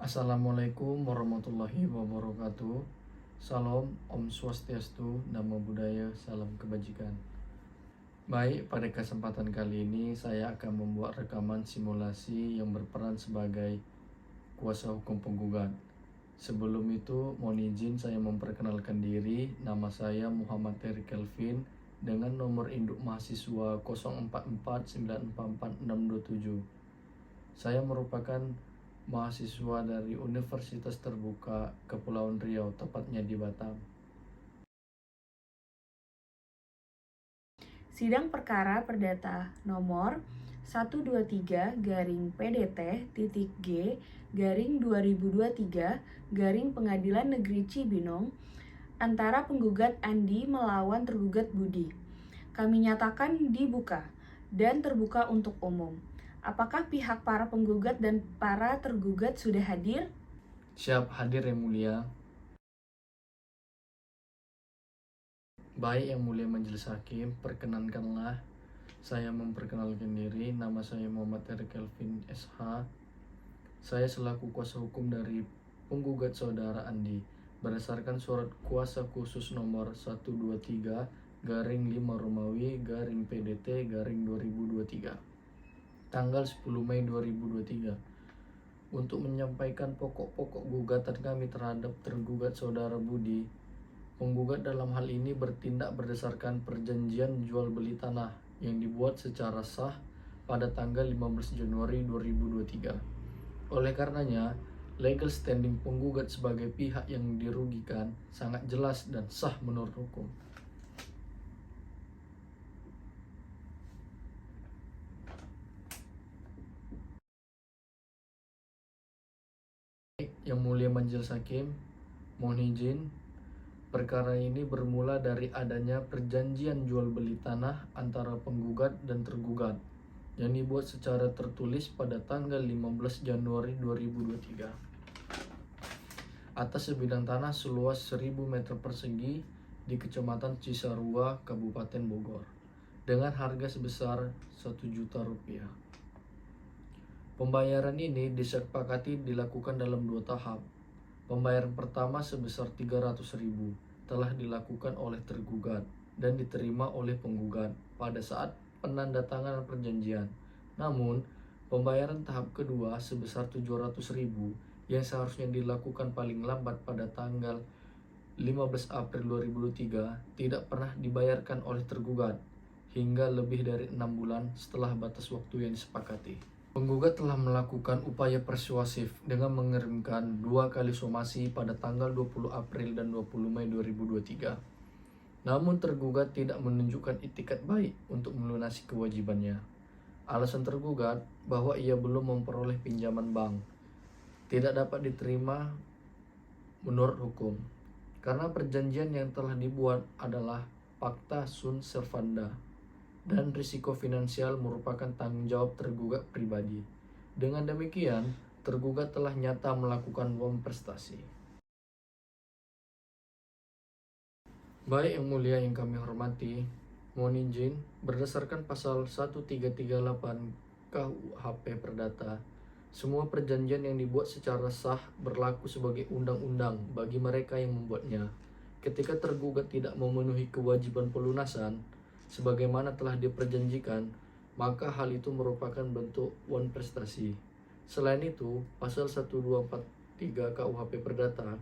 Assalamualaikum warahmatullahi wabarakatuh. Salam, Om Swastiastu, Namo Buddhaya, salam kebajikan. Baik, pada kesempatan kali ini saya akan membuat rekaman simulasi yang berperan sebagai kuasa hukum penggugat. Sebelum itu, mohon izin saya memperkenalkan diri. Nama saya Muhammad Terry Kelvin dengan nomor induk mahasiswa 0449444627. Saya merupakan mahasiswa dari Universitas Terbuka Kepulauan Riau, tepatnya di Batam. Sidang Perkara Perdata nomor 123-PDT-G Pengadilan Negeri Cibinong antara penggugat Andi melawan tergugat Budi. Kami nyatakan dibuka dan terbuka untuk umum. Apakah pihak para penggugat dan para tergugat sudah hadir? Siap hadir, Yang Mulia. Baik, Yang Mulia Majelis Hakim, perkenankanlah saya memperkenalkan diri. Nama saya Muhammad Terry Kelvin SH. Saya selaku kuasa hukum dari penggugat saudara Andi berdasarkan surat kuasa khusus nomor 123-5 Romawi-PDT-2023 tanggal 10 Mei 2023 untuk menyampaikan pokok-pokok gugatan kami terhadap tergugat saudara Budi. Penggugat dalam hal ini bertindak berdasarkan perjanjian jual beli tanah yang dibuat secara sah pada tanggal 15 Januari 2023. Oleh karenanya, legal standing penggugat sebagai pihak yang dirugikan sangat jelas dan sah menurut hukum. Yang Mulia Majelis Hakim, mohon izin. Perkara ini bermula dari adanya perjanjian jual beli tanah antara penggugat dan tergugat yang dibuat secara tertulis pada tanggal 15 Januari 2023 atas sebidang tanah seluas 1000 meter persegi di Kecamatan Cisarua, Kabupaten Bogor dengan harga sebesar 1 juta rupiah. Pembayaran ini disepakati dilakukan dalam 2 tahap. Pembayaran pertama sebesar 300.000 telah dilakukan oleh tergugat dan diterima oleh penggugat pada saat penandatanganan perjanjian. Namun, pembayaran tahap kedua sebesar 700.000 yang seharusnya dilakukan paling lambat pada tanggal 15 April 2023 tidak pernah dibayarkan oleh tergugat hingga lebih dari 6 bulan setelah batas waktu yang disepakati. Penggugat telah melakukan upaya persuasif dengan mengirimkan 2 kali somasi pada tanggal 20 April dan 20 Mei 2023. Namun tergugat tidak menunjukkan itikat baik untuk melunasi kewajibannya. Alasan tergugat bahwa ia belum memperoleh pinjaman bank tidak dapat diterima menurut hukum karena perjanjian yang telah dibuat adalah Pacta sunt servanda dan risiko finansial merupakan tanggung jawab tergugat pribadi. Dengan demikian, tergugat telah nyata melakukan bom prestasi. Baik, Yang Mulia yang kami hormati, mohon izin berdasarkan pasal 1338 KUHP Perdata, semua perjanjian yang dibuat secara sah berlaku sebagai undang-undang bagi mereka yang membuatnya. Ketika tergugat tidak memenuhi kewajiban pelunasan sebagaimana telah diperjanjikan, maka hal itu merupakan bentuk uang prestasi. Selain itu, pasal 1243 KUHP Perdata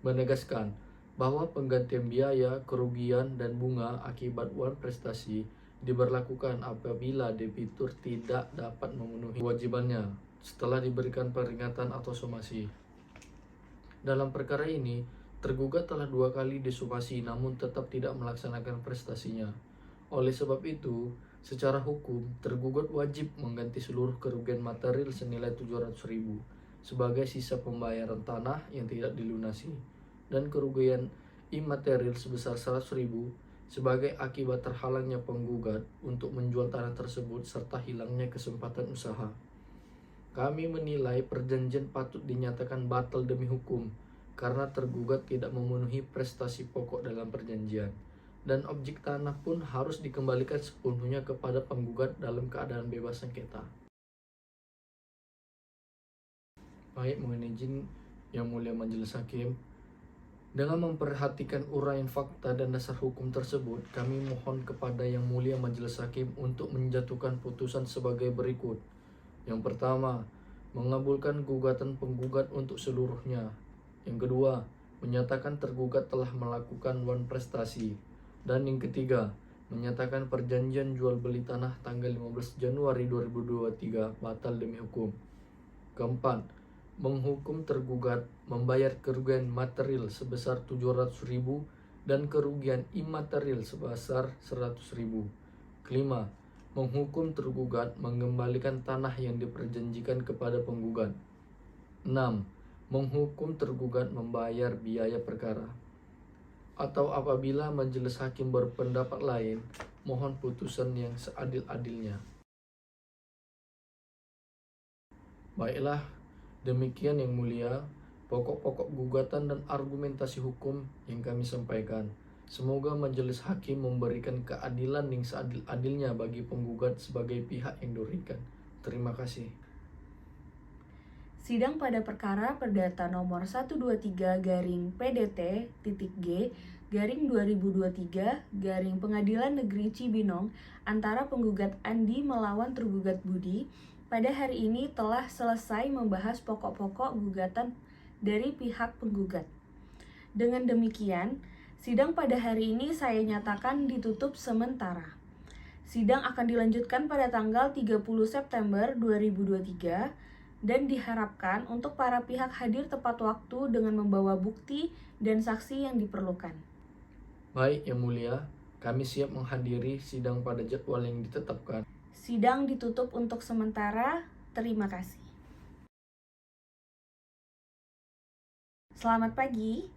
menegaskan bahwa penggantian biaya, kerugian, dan bunga akibat uang prestasi diberlakukan apabila debitur tidak dapat memenuhi kewajibannya setelah diberikan peringatan atau somasi. Dalam perkara ini, tergugat telah 2 kali disomasi namun tetap tidak melaksanakan prestasinya. Oleh sebab itu, secara hukum, tergugat wajib mengganti seluruh kerugian material senilai 700.000 sebagai sisa pembayaran tanah yang tidak dilunasi dan kerugian imaterial sebesar 100.000 sebagai akibat terhalangnya penggugat untuk menjual tanah tersebut serta hilangnya kesempatan usaha. Kami menilai perjanjian patut dinyatakan batal demi hukum karena tergugat tidak memenuhi prestasi pokok dalam perjanjian, dan objek tanah pun harus dikembalikan sepenuhnya kepada penggugat dalam keadaan bebas sengketa. Baik, mohon izin Yang Mulia Majelis Hakim, dengan memperhatikan uraian fakta dan dasar hukum tersebut, kami mohon kepada Yang Mulia Majelis Hakim untuk menjatuhkan putusan sebagai berikut. Yang pertama, mengabulkan gugatan penggugat untuk seluruhnya. Yang kedua, menyatakan tergugat telah melakukan wan prestasi. Dan yang ketiga, menyatakan perjanjian jual beli tanah tanggal 15 Januari 2023 batal demi hukum. Keempat, menghukum tergugat membayar kerugian material sebesar 700.000 dan kerugian imaterial sebesar 100.000. Kelima, menghukum tergugat mengembalikan tanah yang diperjanjikan kepada penggugat. 6. Menghukum tergugat membayar biaya perkara. Atau apabila majelis hakim berpendapat lain, mohon putusan yang seadil-adilnya. Baiklah, demikian Yang Mulia, pokok-pokok gugatan dan argumentasi hukum yang kami sampaikan. Semoga majelis hakim memberikan keadilan yang seadil-adilnya bagi penggugat sebagai pihak yang dirugikan. Terima kasih. Sidang pada perkara perdata nomor 123 garing PDT titik G garing 2023 garing Pengadilan Negeri Cibinong antara penggugat Andi melawan tergugat Budi pada hari ini telah selesai membahas pokok-pokok gugatan dari pihak penggugat. Dengan demikian, sidang pada hari ini saya nyatakan ditutup sementara. Sidang akan dilanjutkan pada tanggal 30 September 2023 dan diharapkan untuk para pihak hadir tepat waktu dengan membawa bukti dan saksi yang diperlukan. Baik, Yang Mulia, kami siap menghadiri sidang pada jadwal yang ditetapkan. Sidang ditutup untuk sementara. Terima kasih. Selamat pagi.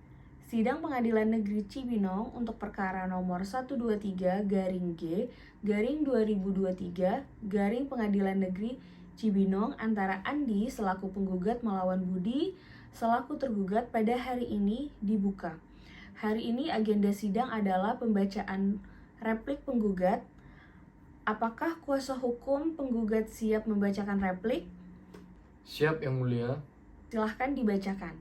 Sidang Pengadilan Negeri Cibinong untuk perkara nomor 123 garing G garing 2023 garing Pengadilan Negeri Cibinong antara Andi selaku penggugat melawan Budi selaku tergugat pada hari ini dibuka. Hari ini agenda sidang adalah pembacaan replik penggugat. Apakah kuasa hukum penggugat siap membacakan replik? Siap, Yang Mulia. Silahkan dibacakan.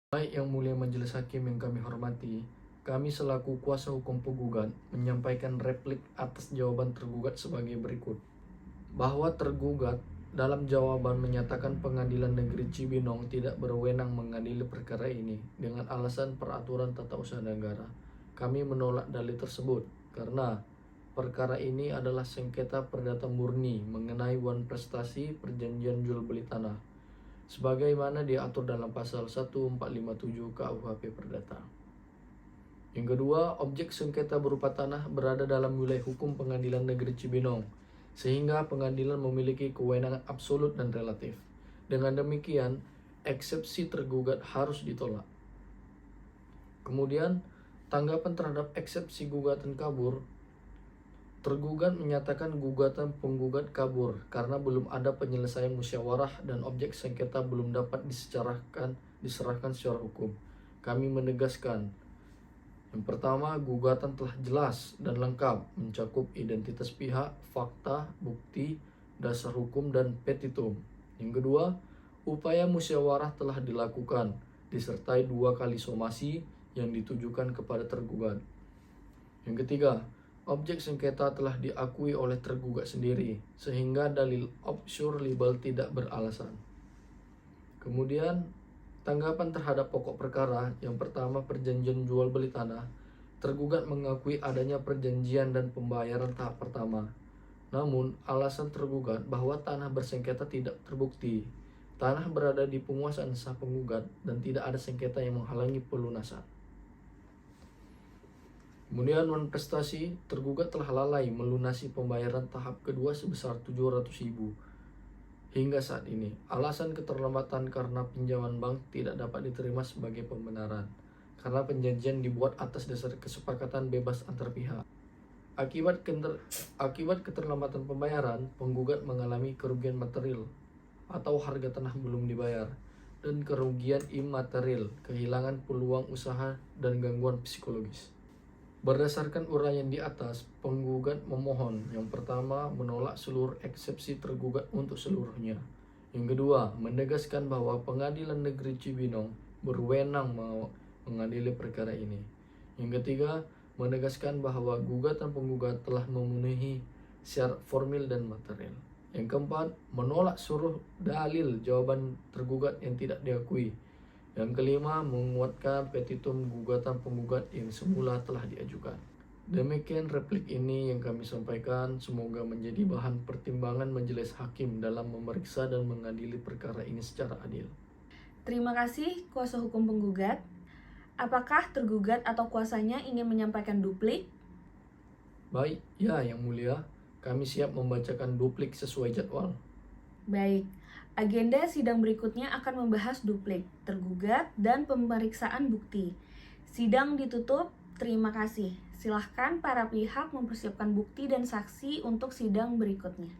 Baik, Yang Mulia Majelis Hakim yang kami hormati, kami selaku kuasa hukum penggugat menyampaikan replik atas jawaban tergugat sebagai berikut. Bahwa tergugat dalam jawaban menyatakan Pengadilan Negeri Cibinong tidak berwenang mengadili perkara ini dengan alasan peraturan tata usaha negara. Kami menolak dalil tersebut karena perkara ini adalah sengketa perdata murni mengenai wan prestasi perjanjian jual beli tanah sebagaimana diatur dalam pasal 1457 KUHP Perdata. Yang kedua, objek sengketa berupa tanah berada dalam wilayah hukum Pengadilan Negeri Cibinong, sehingga pengadilan memiliki kewenangan absolut dan relatif. Dengan demikian, eksepsi tergugat harus ditolak. Kemudian, tanggapan terhadap eksepsi gugatan kabur, tergugat menyatakan gugatan penggugat kabur karena belum ada penyelesaian musyawarah dan objek sengketa belum dapat diserahkan secara hukum. Kami menegaskan, yang pertama, gugatan telah jelas dan lengkap mencakup identitas pihak, fakta, bukti, dasar hukum, dan petitum. Yang kedua, upaya musyawarah telah dilakukan disertai 2 kali somasi yang ditujukan kepada tergugat. Yang ketiga, objek sengketa telah diakui oleh tergugat sendiri, sehingga dalil obscure libel tidak beralasan. Kemudian, tanggapan terhadap pokok perkara, yang pertama perjanjian jual beli tanah, tergugat mengakui adanya perjanjian dan pembayaran tahap pertama. Namun, alasan tergugat bahwa tanah bersengketa tidak terbukti. Tanah berada di penguasaan sah penggugat dan tidak ada sengketa yang menghalangi pelunasan. Kemudian wan prestasi, tergugat telah lalai melunasi pembayaran tahap kedua sebesar 700.000 hingga saat ini. Alasan keterlambatan karena pinjaman bank tidak dapat diterima sebagai pembenaran, karena perjanjian dibuat atas dasar kesepakatan bebas antar pihak. Akibat keterlambatan pembayaran, penggugat mengalami kerugian material atau harga tanah belum dibayar, dan kerugian imaterial, kehilangan peluang usaha dan gangguan psikologis. Berdasarkan uraian di atas, penggugat memohon yang pertama menolak seluruh eksepsi tergugat untuk seluruhnya. Yang kedua, menegaskan bahwa Pengadilan Negeri Cibinong berwenang mengadili perkara ini. Yang ketiga, menegaskan bahwa gugatan penggugat telah memenuhi syarat formil dan material. Yang keempat, menolak seluruh dalil jawaban tergugat yang tidak diakui. Yang kelima, menguatkan petitum gugatan penggugat yang semula telah diajukan. Demikian replik ini yang kami sampaikan, semoga menjadi bahan pertimbangan majelis hakim dalam memeriksa dan mengadili perkara ini secara adil. Terima kasih kuasa hukum penggugat. Apakah tergugat atau kuasanya ingin menyampaikan duplik? Baik, ya Yang Mulia, kami siap membacakan duplik sesuai jadwal. Baik, agenda sidang berikutnya akan membahas duplik, tergugat, dan pemeriksaan bukti. Sidang ditutup, terima kasih. Silahkan para pihak mempersiapkan bukti dan saksi untuk sidang berikutnya.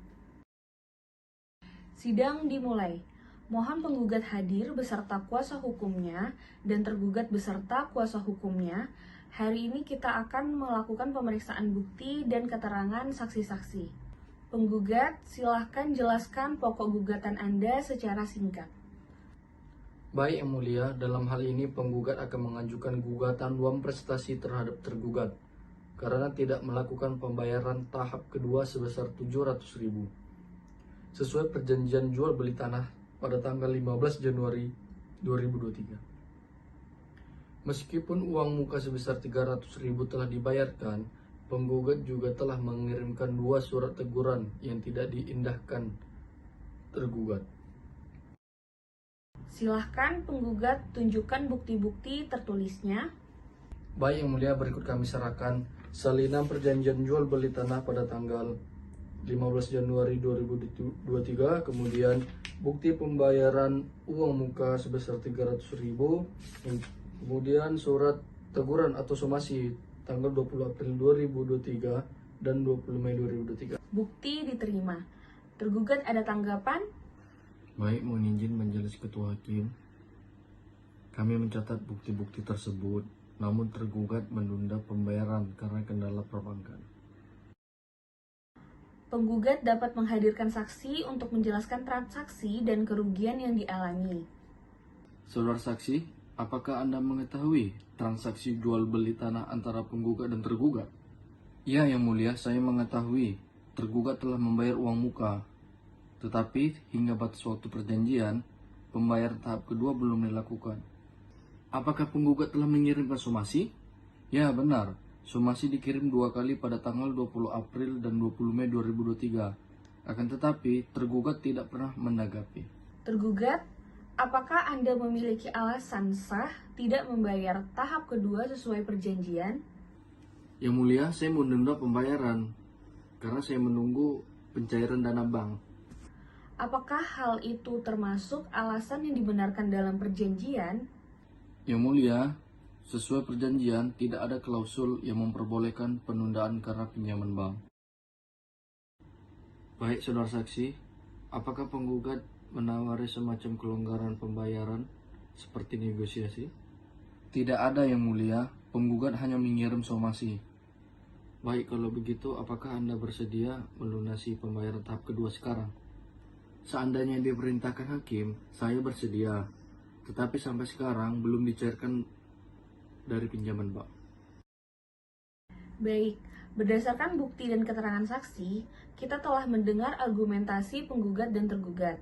Sidang dimulai. Mohon penggugat hadir beserta kuasa hukumnya dan tergugat beserta kuasa hukumnya. Hari ini kita akan melakukan pemeriksaan bukti dan keterangan saksi-saksi. Penggugat, silahkan jelaskan pokok gugatan Anda secara singkat. Baik Yang Mulia, dalam hal ini penggugat akan mengajukan gugatan uang prestasi terhadap tergugat karena tidak melakukan pembayaran tahap kedua sebesar 700.000 sesuai perjanjian jual beli tanah pada tanggal 15 Januari 2023. Meskipun uang muka sebesar 300.000 telah dibayarkan, penggugat juga telah mengirimkan 2 surat teguran yang tidak diindahkan tergugat. Silahkan penggugat tunjukkan bukti-bukti tertulisnya. Baik Yang Mulia, berikut kami serahkan salinan perjanjian jual beli tanah pada tanggal 15 Januari 2023, kemudian bukti pembayaran uang muka sebesar 300.000, kemudian surat teguran atau somasi tanggal 20 April 2023 dan 20 Mei 2023. Bukti diterima. Tergugat ada tanggapan? Baik, mohon izin Majelis Ketua Hakim. Kami mencatat bukti-bukti tersebut, namun tergugat menunda pembayaran karena kendala perbankan. Penggugat dapat menghadirkan saksi untuk menjelaskan transaksi dan kerugian yang dialami. Saudara saksi, apakah Anda mengetahui transaksi jual beli tanah antara penggugat dan tergugat? Ya, Yang Mulia, saya mengetahui tergugat telah membayar uang muka. Tetapi hingga batas waktu perjanjian, pembayaran tahap kedua belum dilakukan. Apakah penggugat telah mengirimkan somasi? Ya, benar. Somasi dikirim 2 kali pada tanggal 20 April dan 20 Mei 2023. Akan tetapi, tergugat tidak pernah menanggapi. Tergugat, apakah Anda memiliki alasan sah tidak membayar tahap kedua sesuai perjanjian? Yang Mulia, saya menunda pembayaran karena saya menunggu pencairan dana bank. Apakah hal itu termasuk alasan yang dibenarkan dalam perjanjian? Yang Mulia, sesuai perjanjian tidak ada klausul yang memperbolehkan penundaan karena pinjaman bank. Baik, saudara saksi, apakah penggugat menawari semacam kelonggaran pembayaran seperti negosiasi? Tidak ada, Yang Mulia. Penggugat hanya mengirim somasi. Baik, kalau begitu, apakah Anda bersedia melunasi pembayaran tahap kedua sekarang? Seandainya diperintahkan hakim, saya bersedia. Tetapi sampai sekarang belum dicairkan dari pinjaman bank. Baik, berdasarkan bukti dan keterangan saksi, kita telah mendengar argumentasi penggugat dan tergugat.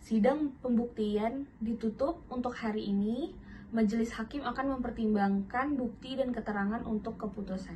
Sidang pembuktian ditutup untuk hari ini. Majelis hakim akan mempertimbangkan bukti dan keterangan untuk keputusan.